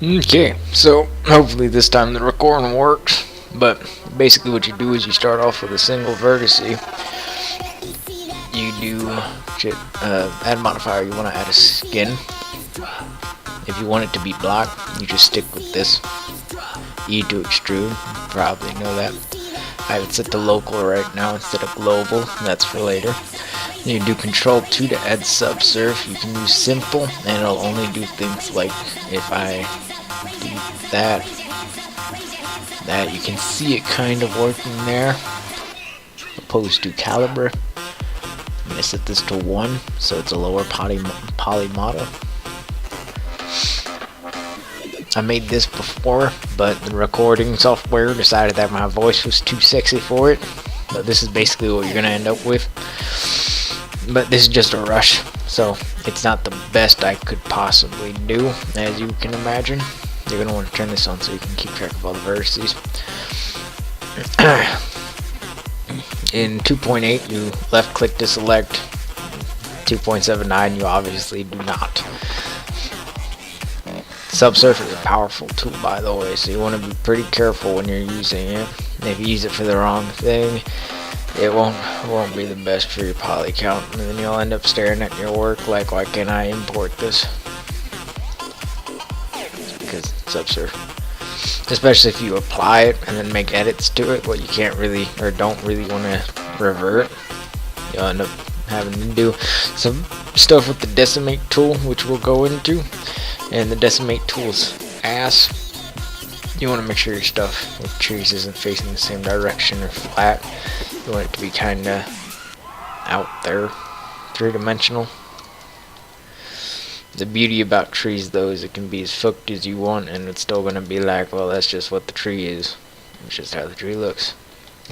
Okay, so hopefully this time the recording works. But basically, what you do is you start off with a single vertex. You do add a modifier. You want to add a skin. If you want it to be black, you just stick with this E to extrude. You probably know that. I have it set to local right now instead of global. That's for later. You do Control 2 to add subsurf. You can use simple, and it'll only do things like if I do that, you can see it kind of working there. Opposed to caliber, I'm gonna set this to 1, so it's a lower poly model. I made this before, but the recording software decided that my voice was too sexy for it. But this is basically what you're gonna end up with. But this is just a rush, so it's not the best I could possibly do, as you can imagine. You're going to want to turn this on so you can keep track of all the vertices. In 2.8, you left click to select. 2.79, you obviously do not. Subsurf is a powerful tool, by the way, so you want to be pretty careful when you're using it. If you use it for the wrong thing, it won't be the best for your poly count, and then you'll end up staring at your work like, why can't I import this? It's because it's subsurf. Especially if you apply it and then make edits to it, what you can't really or don't really want to revert, you'll end up having to do some stuff with the decimate tool, which we'll go into. And the decimate tool's ass. You want to make sure your stuff with trees isn't facing the same direction or flat. You want it to be kinda out there, three-dimensional. The beauty about trees, though, is it can be as fucked as you want, and it's still gonna be like, well, that's just what the tree is. It's just how the tree looks.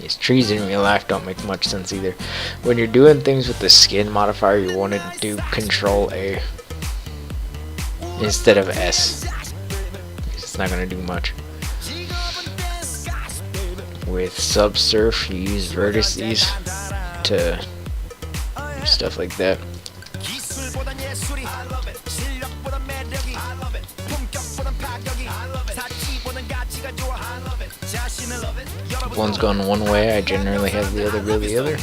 These trees in real life don't make much sense either. When you're doing things with the skin modifier, you want to do Control A instead of S. It's not gonna do much. With subsurf, you use vertices to do stuff like that. If one's going one way, I generally have the other go the other.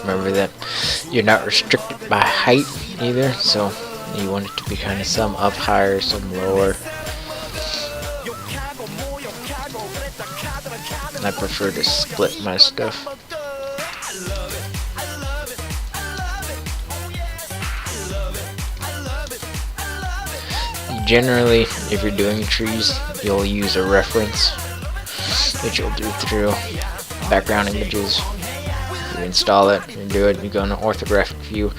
Remember that you're not restricted by height either, so you want it to be kind of some up higher, some lower. I prefer to split my stuff. Generally, if you're doing trees, you'll use a reference, which you'll do through background images. You install it, you do it, you go into orthographic view,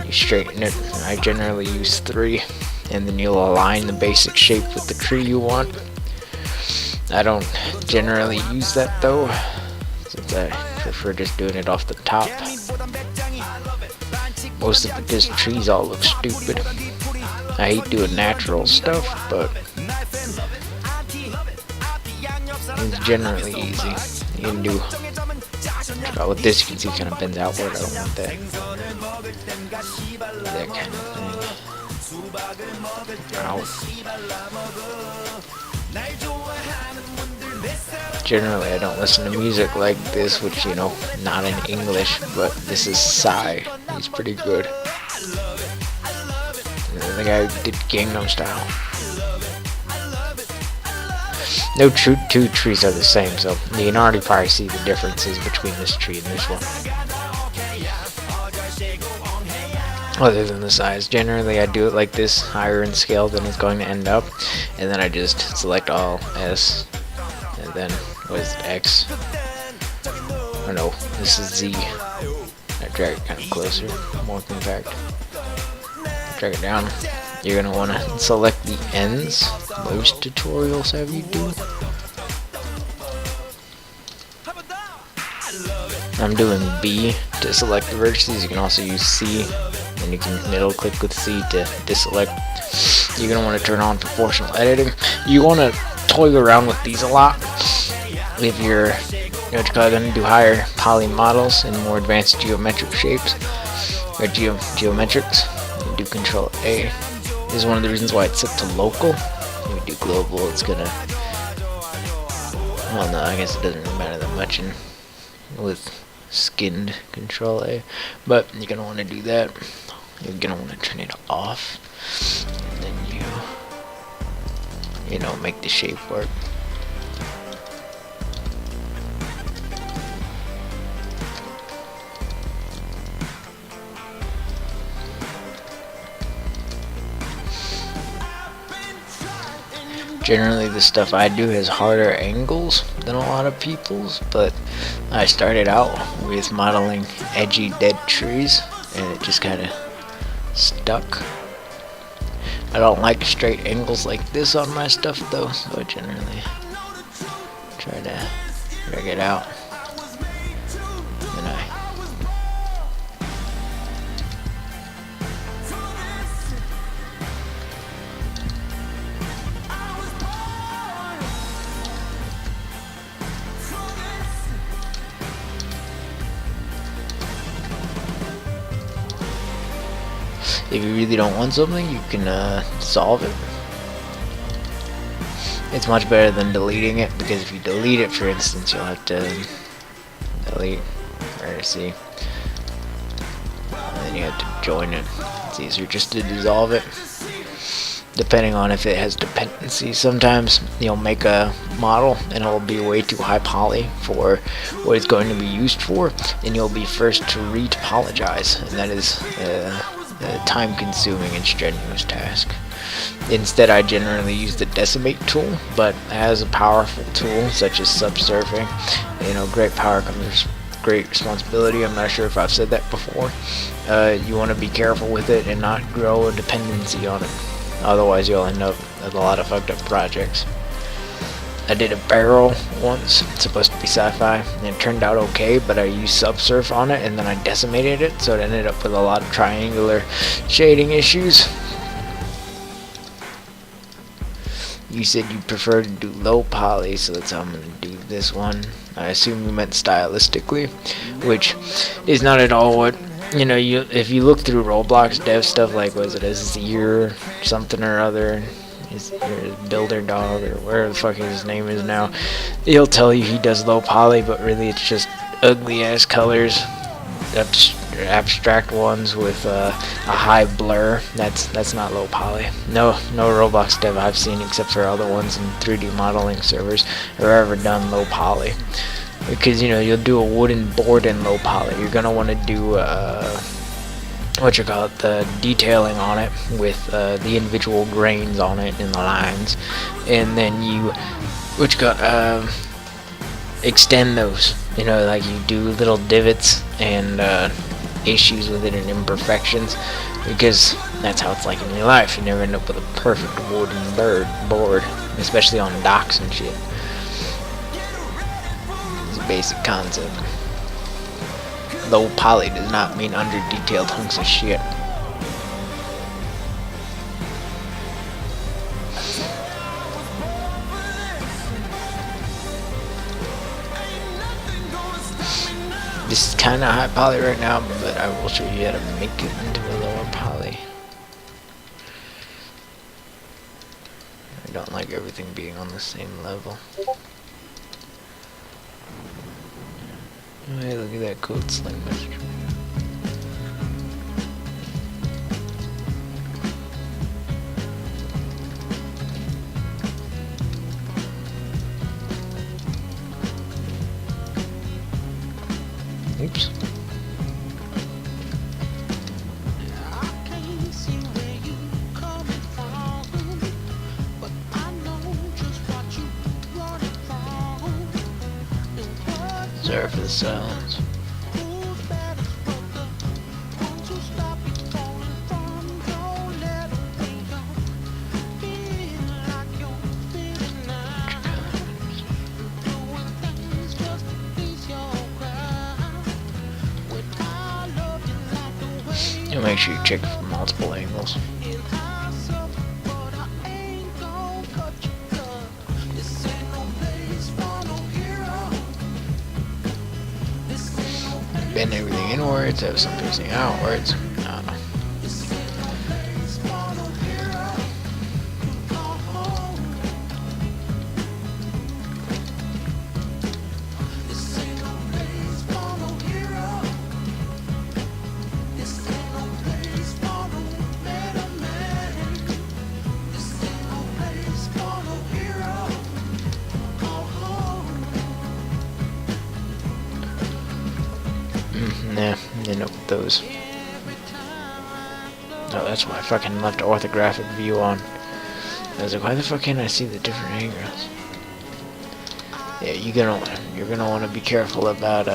you straighten it. I generally use 3, and then you'll align the basic shape with the tree you want. I don't generally use that though, since I prefer just doing it off the top. Most of it, because trees all look stupid. I hate doing natural stuff, but it's generally easy. You can do with this, you can see it kind of bends outward. I don't want that. That kind of thing. Ow. Generally, I don't listen to music like this, which, you know, not in English, but this is Psy. He's pretty good. The guy who did Gangnam Style. No two trees are the same, so you can already probably see the differences between this tree and this one. Other than the size, generally I do it like this, higher in scale than it's going to end up, and then I just select all S, and then what is it, X? Oh no, this is Z. I drag it kind of closer, more compact. Drag it down. You're going to want to select the ends. Most tutorials have you do. I'm doing B to select the vertices. You can also use C, and you can middle click with C to deselect. You're going to want to turn on proportional editing. You want to toy around with these a lot. If you're what you call it, gonna do higher poly models and more advanced geometric shapes or geometrics. You do Control A. This is one of the reasons why it's set to local. When we do global, it's gonna. Well, no, I guess it doesn't really matter that much with skinned Control A, but you're gonna want to do that. You're gonna want to turn it off, and then you know, make the shape work. Generally, the stuff I do has harder angles than a lot of people's, but I started out with modeling edgy dead trees, and it just kind of stuck. I don't like straight angles like this on my stuff though, so I generally try to drag it out. And if you really don't want something, you can solve it. It's much better than deleting it, because if you delete it, for instance, you'll have to delete see, and then you have to join it. It's easier just to dissolve it, depending on if it has dependency. Sometimes you'll make a model and it'll be way too high poly for what it's going to be used for, and you'll be first to retopologize, and that is a time-consuming and strenuous task. Instead, I generally use the Decimate tool, but as a powerful tool such as subsurfing, you know, great power comes great responsibility. I'm not sure if I've said that before. You want to be careful with it and not grow a dependency on it. Otherwise, you'll end up with a lot of fucked up projects. I did a barrel once, it's supposed to be sci-fi, and it turned out okay, but I used Subsurf on it, and then I decimated it, so it ended up with a lot of triangular shading issues. You said you prefer to do low poly, so that's how I'm going to do this one. I assume you meant stylistically, which is not at all what, you know, if you look through Roblox dev stuff, like, was it a Zier something or other, his Builder Dog, or whatever the fuck his name is now, he'll tell you he does low poly, but really it's just ugly ass colors, abstract ones with a high blur. That's not low poly. No Roblox dev I've seen, except for other ones in 3D modeling servers, have ever done low poly. Because, you know, you'll do a wooden board in low poly. You're gonna want to do the detailing on it with the individual grains on it and the lines, and then you extend those. You know, like you do little divots and issues with it and imperfections, because that's how it's like in real life. You never end up with a perfect wooden board, especially on docks and shit. It's a basic concept. Low poly does not mean under detailed hunks of shit. This is kind of high poly right now, but I will show you how to make it into a lower poly. I don't like everything being on the same level. Hey, look at that code sling message. Oops. Sorry for the silence. You'll make sure you check it from multiple angles. bend everything inwards, have some facing outwards. I don't know. Nah, end up with those. Oh, that's why I fucking left orthographic view on. I was like, why the fuck can't I see the different angles? Yeah, you're gonna want to be careful about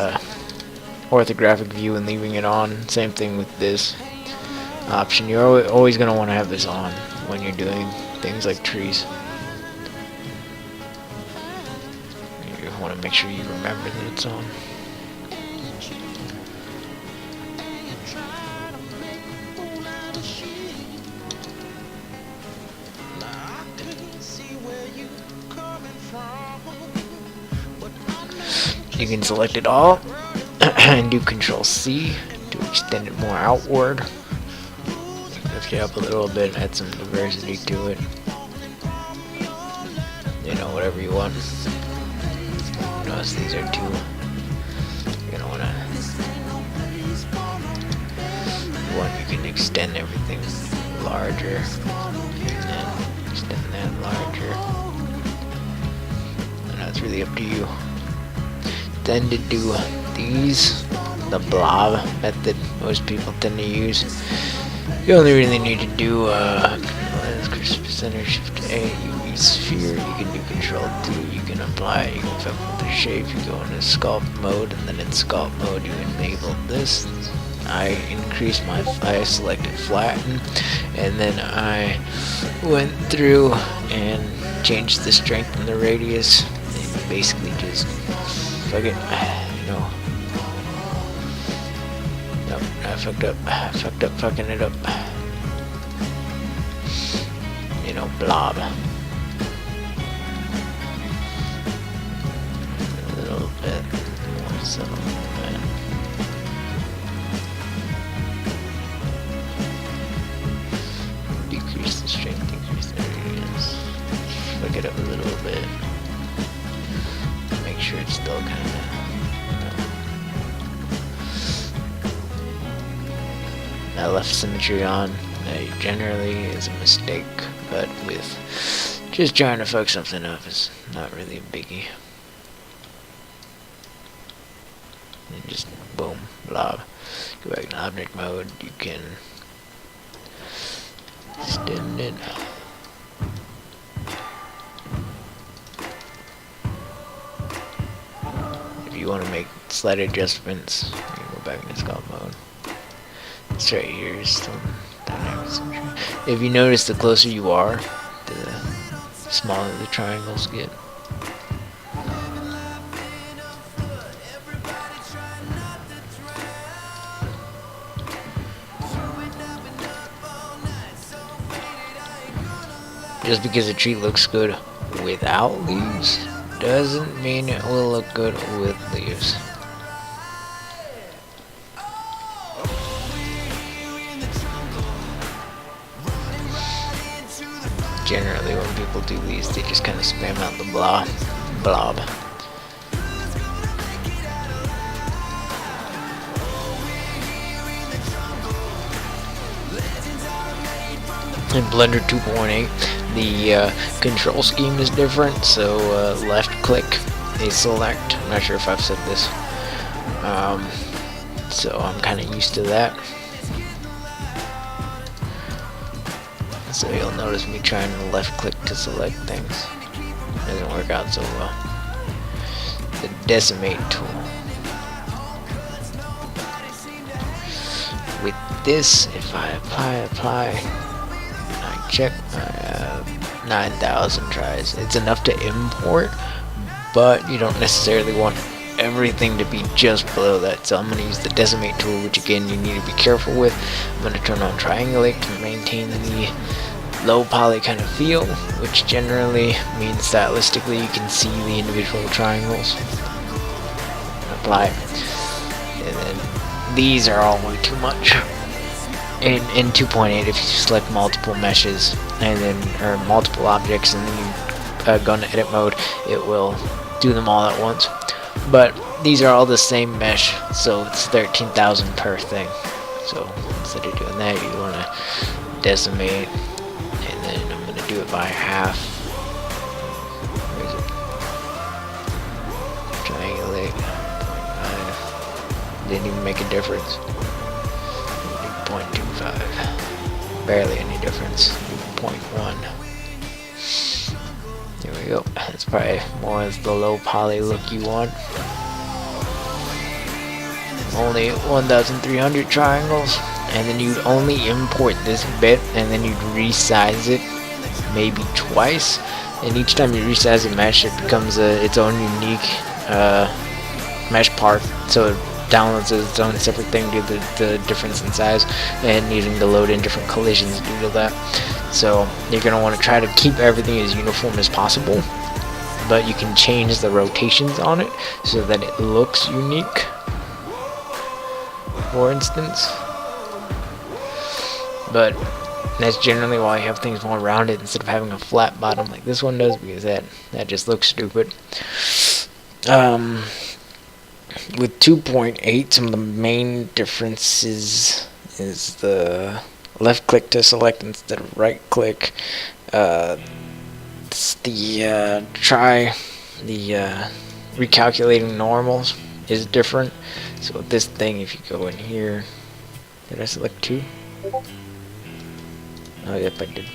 orthographic view and leaving it on. Same thing with this option. You're always gonna want to have this on when you're doing things like trees. You want to make sure you remember that it's on. You can select it all and do Control C to extend it more outward. Lift it up a little bit, add some diversity to it. You know, whatever you want. Notice these are two. You're gonna wanna. You can extend everything larger, and then extend that larger. And that's really up to you. Then to do these, the blob method most people tend to use, you only really need to do center shift A, UV sphere. You can do Control 2, you can apply it, you can fuck with the shape, you go into sculpt mode, and then in sculpt mode you enable this. I selected flatten, and then I went through and changed the strength and the radius, and basically just fuck it, you know. Nope, I fucked up fucking it up. You know, blob. A little bit more so. Decrease the strength, increase the radius. Fuck it up a little bit. Make sure it's still kind of. I left symmetry on. Generally is a mistake, but with just trying to fuck something up is not really a biggie. And just boom, blob. Go back to object mode. You can extend it. If you want to make slight adjustments, you can go back into sculpt mode. This right here is still dynamic symmetry. If you notice, the closer you are, the smaller the triangles get. Just because a tree looks good without leaves doesn't mean it will look good with leaves. Generally, when people do these, they just kind of spam out the blob. In Blender 2.8, the control scheme is different. So left click, a select. I'm not sure if I've said this. So I'm kind of used to that. So you'll notice me trying to left click to select things. Doesn't work out so well. The decimate tool. With this, if I apply, I check, I have 9,000 tries. It's enough to import, but you don't necessarily want everything to be just below that. So I'm going to use the decimate tool, which again you need to be careful with. I'm going to turn on triangulate to maintain the low poly kind of feel, which generally means stylistically you can see the individual triangles. Apply, and then these are all way too much. In 2.8, if you select multiple meshes and then or multiple objects and then you go into edit mode, it will do them all at once. But these are all the same mesh, so it's 13,000 per thing. So instead of doing that, you want to decimate, and then I'm going to do it by half. Where is it? Triangulate. 0.5. Didn't even make a difference. 0.25. Barely any difference. 0.1. There we go. That's probably more of the low poly look you want. Only 1,300 triangles, and then you'd only import this bit, and then you'd resize it maybe twice. And each time you resize a mesh, it becomes its own unique mesh part. So it downloads its own separate thing due to the difference in size and needing to load in different collisions due to that. So you're going to want to try to keep everything as uniform as possible, but you can change the rotations on it so that it looks unique, for instance. But that's generally why you have things more rounded instead of having a flat bottom like this one does, because that just looks stupid. With 2.8, some of the main differences is the left click to select instead of right click. It's the recalculating normals is different. So with this thing, if you go in here, did I select 2? Oh, yep, I did.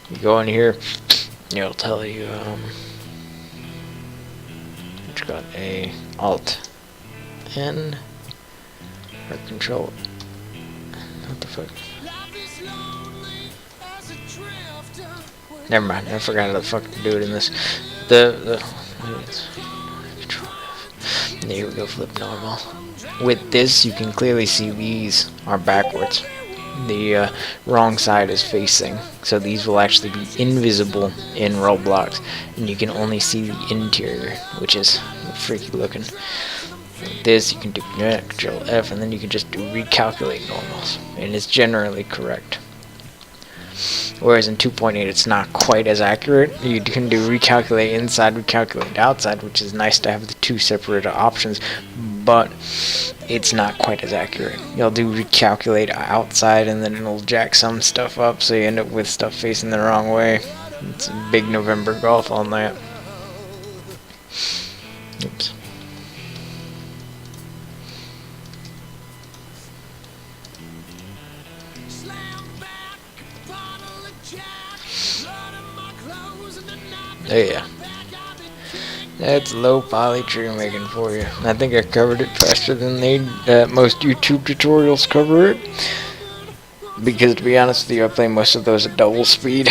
You go in here, it'll tell you which got a Alt N or Control. What the fuck? Never mind, I forgot how the fuck to do it in this. There we go, flip normal. With this, you can clearly see these are backwards. The wrong side is facing, so these will actually be invisible in Roblox, and you can only see the interior, which is freaky looking. With this, you can do Control F, and then you can just do recalculate normals, and it's generally correct. Whereas in 2.8, it's not quite as accurate. You can do recalculate inside, recalculate outside, which is nice to have the two separate options, but it's not quite as accurate. You'll do recalculate outside, and then it'll jack some stuff up, so you end up with stuff facing the wrong way. It's a big November golf on that. Oops. There you go. That's low poly tree making for you. I think I covered it faster than most YouTube tutorials cover it. Because to be honest with you, I play most of those at double speed.